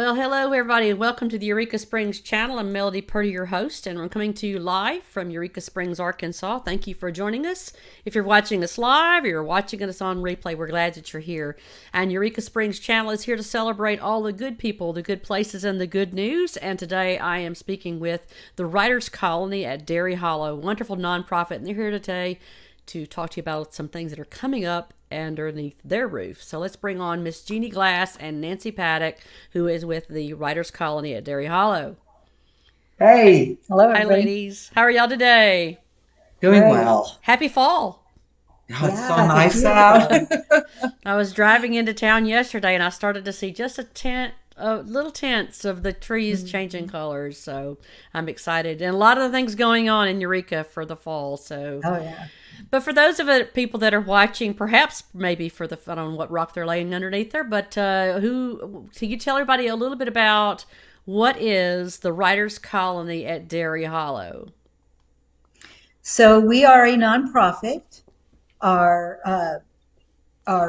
Well, hello everybody, and welcome to the Eureka Springs channel. I'm Melody Purdy, your host, and I'm coming to you live from Eureka Springs, Arkansas. Thank you for joining us. If you're watching us live or you're watching us on replay, we're glad that you're here. And Eureka Springs channel is here to celebrate all the good people, the good places, and the good news. And today I am speaking with the Writers Colony at Dairy Hollow, wonderful nonprofit, and they're here today to talk to you about some things that are coming up underneath their roof. So let's bring on Miss Jeannie Glass and Nancy Paddock, who is with the Writers Colony at Dairy Hollow. Hey, Hello, Hi, everybody. ladies. How are y'all today? doing Great. well. Happy fall. Oh, it's so Yeah, nice it's out. I was driving into town yesterday and I started to see just little tints of the trees changing colors. So I'm excited. And a lot of the things going on in Eureka for the fall. So, Oh, yeah. but for those of it people that are watching, perhaps maybe for the fun on what rock they're laying underneath there, but can you tell everybody a little bit about what is the Writers Colony at Dairy Hollow? So we are a nonprofit. Our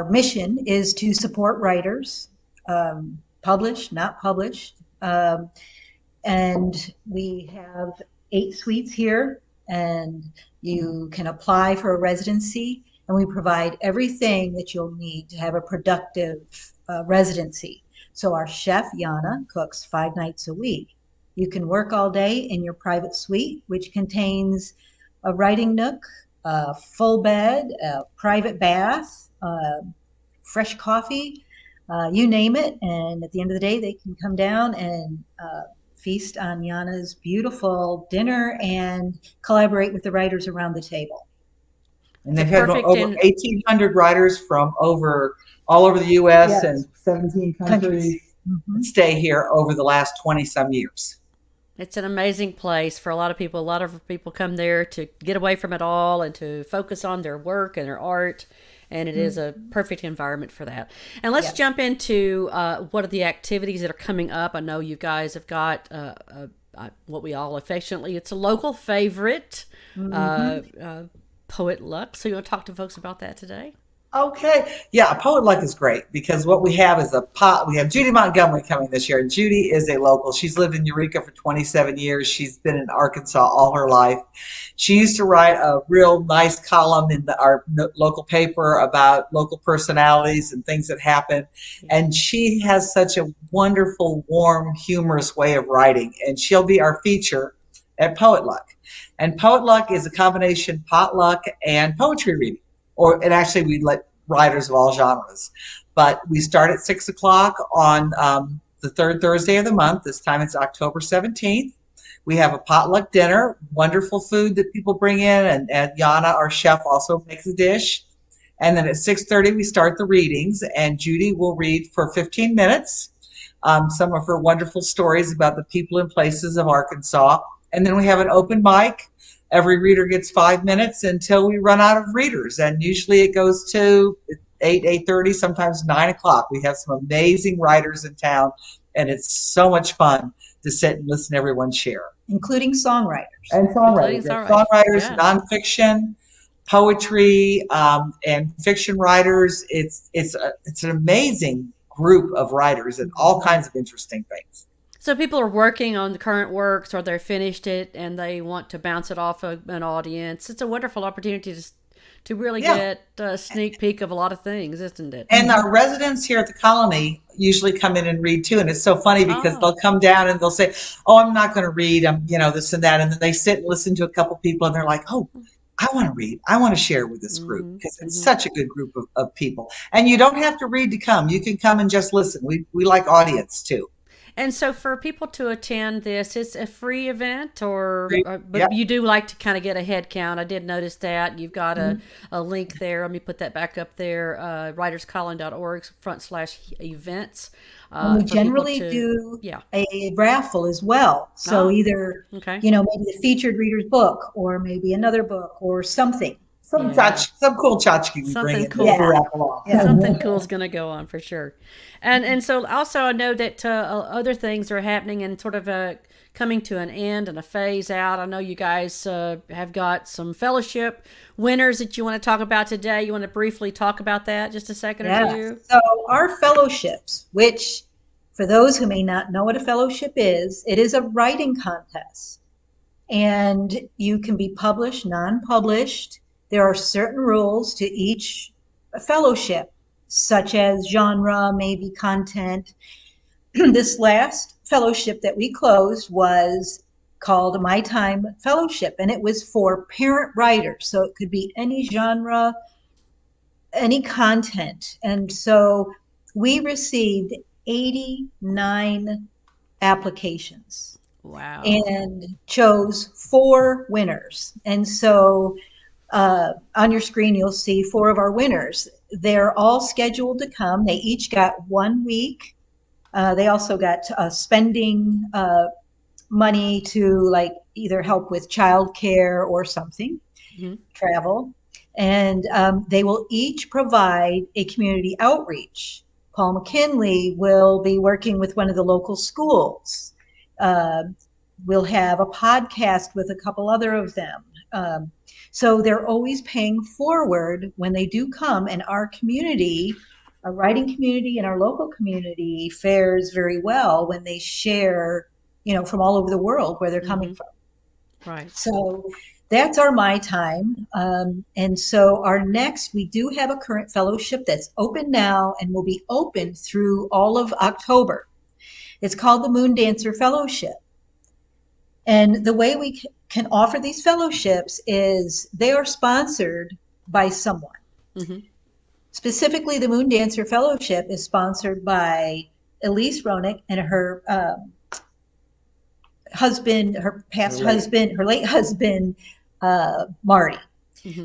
mission is to support writers, published, not published. And we have 8 suites here, and you can apply for a residency, and we provide everything that you'll need to have a productive residency. So our chef, Yana, cooks 5 nights a week. You can work all day in your private suite, which contains a writing nook, a full bed, a private bath, fresh coffee, you name it. And at the end of the day, they can come down and feast on Yana's beautiful dinner and collaborate with the writers around the table. And It's a they've had perfect over 1,800 writers from all over the U.S. Yes. and 17 countries Countries. Mhm. stay here over the last 20 some years. It's an amazing place for a lot of people. A lot of people come there to get away from it all and to focus on their work and their art. And it is a perfect environment for that. And let's Yeah. jump into what are the activities that are coming up. I know you guys have got what we all affectionately, it's a local favorite, Poet Luck. So you want to talk to folks about that today? Okay. Yeah, Poet Luck is great because what we have is we have Judy Montgomery coming this year. And Judy is a local. She's lived in Eureka for 27 years. She's been in Arkansas all her life. She used to write a real nice column in our local paper about local personalities and things that happen. And she has such a wonderful, warm, humorous way of writing. And she'll be our feature at Poet Luck. And Poet Luck is a combination potluck and poetry reading. And actually, we let writers of all genres. But we start at 6 o'clock on the third Thursday of the month. This time it's October 17th. We have a potluck dinner, wonderful food that people bring in, and Yana, our chef, also makes a dish. And then at 6:30, we start the readings, and Judy will read for 15 minutes some of her wonderful stories about the people and places of Arkansas. And then we have an open mic. Every reader gets 5 minutes until we run out of readers. And usually it goes to 8:30, sometimes 9 o'clock. We have some amazing writers in town, and it's so much fun to sit and listen to everyone share. Including songwriters. And Including songwriters, yeah. nonfiction, poetry, and fiction writers. It's an amazing group of writers and all kinds of interesting things. So people are working on the current works or they're finished it and they want to bounce it off of an audience. It's a wonderful opportunity to really get a sneak peek of a lot of things, isn't it? And our residents here at the colony usually come in and read too. And it's so funny because they'll come down and they'll say, "Oh, I'm not going to read. This and that." And then they sit and listen to a couple people and they're like, "Oh, I want to read. I want to share with this group because it's such a good group of people." And you don't have to read to come. You can come and just listen. We like audience too. And so for people to attend this, it's a free event but Yep. you do like to kind of get a head count. I did notice that. You've got a link there. Let me put that back up there, writerscolony.org/events. And we generally do a raffle as well. So either, maybe the featured reader's book or maybe another book or something. Some cool tchotchke we bring in. Cool. Something cool is going to go on for sure. And so also I know that other things are happening and sort of coming to an end and a phase out. I know you guys have got some fellowship winners that you want to talk about today. You want to briefly talk about that just a second or two? So our fellowships, which For those who may not know what a fellowship is, it is a writing contest. And you can be published, non-published. There are certain rules to each fellowship, such as genre, maybe content. This last fellowship that we closed was called My Time Fellowship, and it was for parent writers. So it could be any genre, any content. And so we received 89 applications. Wow. And chose 4 winners. And so on your screen, you'll see 4 of our winners. They're all scheduled to come. They each got 1 week. They also got spending money to like either help with childcare or something, travel. And they will each provide a community outreach. Paul McKinley will be working with one of the local schools. We'll have a podcast with a couple other of them. So they're always paying forward when they do come, and our community, our writing community and our local community fares very well when they share, from all over the world where they're coming from. Right. So that's our My Time. And so we do have a current fellowship that's open now and will be open through all of October. It's called the Moon Dancer Fellowship. And the way we can offer these fellowships is they are sponsored by someone. Specifically, the Moon Dancer Fellowship is sponsored by Elise Ronick and her husband, her late husband, Marty.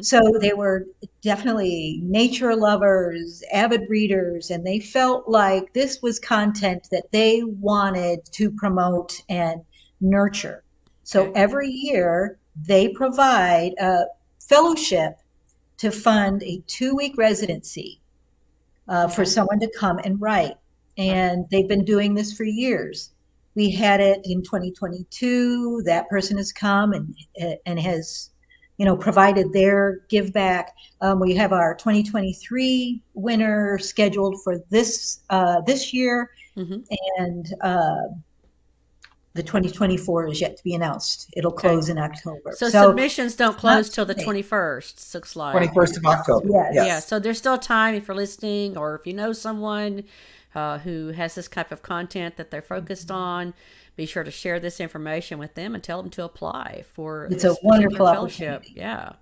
So they were definitely nature lovers, avid readers, and they felt like this was content that they wanted to promote and nurture. So every year they provide a fellowship to fund a 2-week residency for someone to come and write. And they've been doing this for years. We had it in 2022. That person has come and has provided their give back. We have our 2023 winner scheduled for this year, and the 2024 is yet to be announced. It'll close in October. So submissions don't close till the 21st, looks like. 21st of October. Yes. Yeah, so there's still time if you're listening, or if you know someone who has this type of content that they're focused on. Be sure to share this information with them and tell them to apply for it's a wonderful fellowship. Yeah.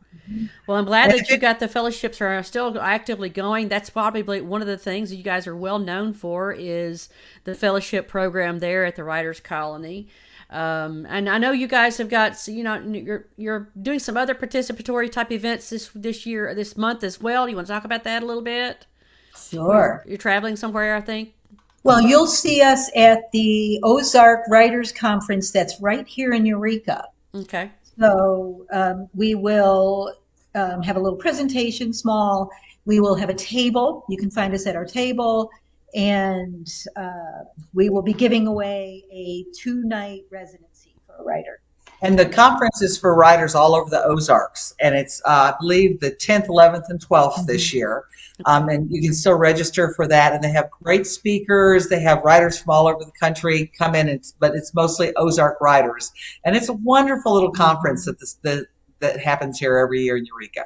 Well, I'm glad that you got the fellowships are still actively going. That's probably one of the things that you guys are well known for is the fellowship program there at the Writers Colony. And I know you guys have got, you're doing some other participatory type events this month as well. You want to talk about that a little bit? Sure. You're traveling somewhere, I think. Well, you'll see us at the Ozark Writers Conference that's right here in Eureka. Okay. So we will have a little presentation, small. We will have a table. You can find us at our table. And we will be giving away a 2-night residency for a writer. And the conference is for writers all over the Ozarks. And it's, I believe, the 10th, 11th, and 12th this year. And you can still register for that. And they have great speakers. They have writers from all over the country come in, but it's mostly Ozark writers. And it's a wonderful little conference that happens here every year in Eureka.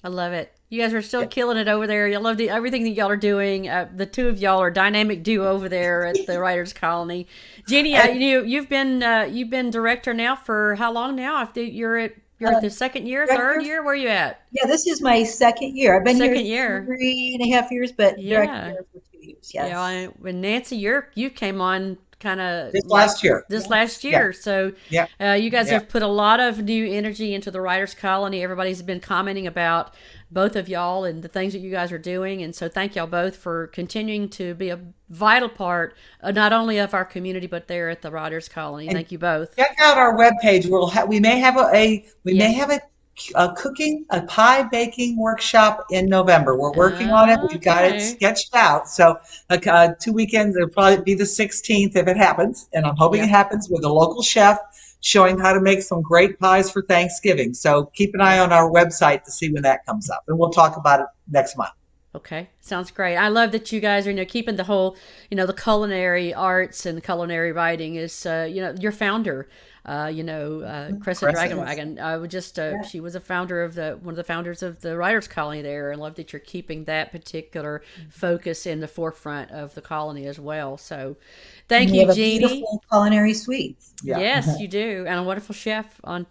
I love it. You guys are still killing it over there. I love everything that y'all are doing. The two of y'all are a dynamic duo over there at the Writers Colony. Jeannie, you've been director now for how long now? You're at the second year, third year. Where are you at? Yeah, this is my second year. I've been here 3.5 years, but director for 2 years. Yes. Yeah, and Nancy, you came on kind of this last year. Yeah. So you guys have put a lot of new energy into the Writers Colony. Everybody's been commenting about both of y'all and the things that you guys are doing. And so thank y'all both for continuing to be a vital part, not only of our community, but there at the Writers Colony. Thank you both. Check out our webpage. We may have a pie baking workshop in November. We're working on it. We've got it sketched out. So 2 weekends, it'll probably be the 16th if it happens. And I'm hoping it happens with a local chef showing how to make some great pies for Thanksgiving. So keep an eye on our website to see when that comes up. And we'll talk about it next month. Okay, sounds great. I love that you guys are, keeping the whole, the culinary arts and culinary writing is, your founder, Crescent Dragon Crescent. Wagon. I would just, Yeah. she was one of the founders of the writers colony there, and love that you're keeping that particular focus in the forefront of the colony as well. So, And thank we you, have a Jeannie. beautiful culinary suites. Yeah. Yes, you do, and a wonderful chef on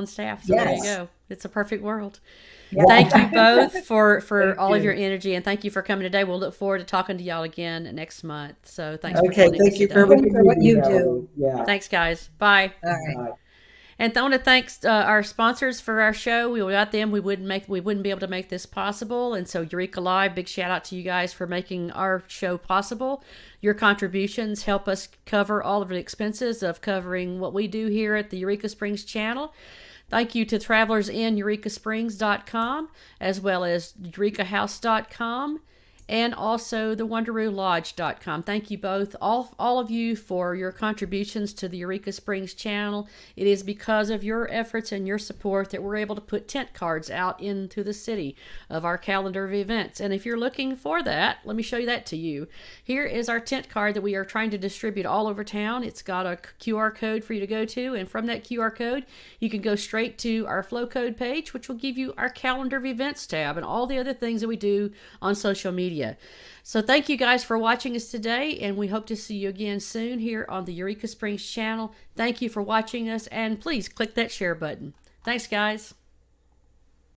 staff. So there you Yes. go. It's a perfect world. Yeah. Thank you both for Thank all of you. your energy, and thank you for coming today. We'll look forward to talking to y'all again next month. So thanks for Okay, joining us thank you today. for everything For what you Melody. do. Yeah. Thanks, guys. Bye. All right. Bye. And I want to thank our sponsors for our show. Without them, we wouldn't be able to make this possible. And so Eureka Live, big shout out to you guys for making our show possible. Your contributions help us cover all of the expenses of covering what we do here at the Eureka Springs channel. Thank you to travelers in eurekasprings.com, as well as eurekahouse.com, and also the wonderoolodge.com. Thank you both, all of you, for your contributions to the Eureka Springs channel. It is because of your efforts and your support that we're able to put tent cards out into the city of our calendar of events. And if you're looking for that, let me show you that to you. Here is our tent card that we are trying to distribute all over town. It's got a QR code for you to go to, and from that QR code, you can go straight to our Flow Code page, which will give you our calendar of events tab and all the other things that we do on social media. So thank you guys for watching us today, and we hope to see you again soon here on the Eureka Springs channel. Thank you for watching us, and please click that share button. Thanks, guys.